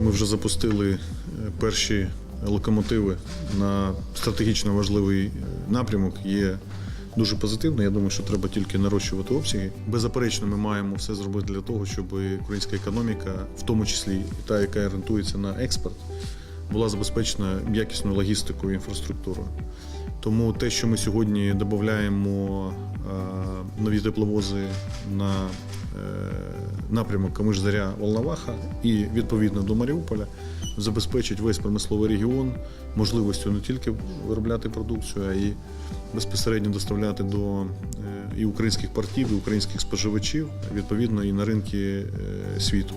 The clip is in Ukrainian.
Ми вже запустили перші локомотиви на стратегічно важливий напрямок. Є дуже позитивно. Я думаю, що треба тільки нарощувати обсяги. Беззаперечно, ми маємо все зробити для того, щоб українська економіка, в тому числі і та, яка орієнтується на експорт, була забезпечена якісною логістикою і інфраструктурою. Тому те, що ми сьогодні додаємо нові тепловози на напрямок Камиш-Зоря-Волноваха і відповідно до Маріуполя, забезпечить весь промисловий регіон можливістю не тільки виробляти продукцію, а й безпосередньо доставляти до і українських портів, і українських споживачів, відповідно і на ринки світу.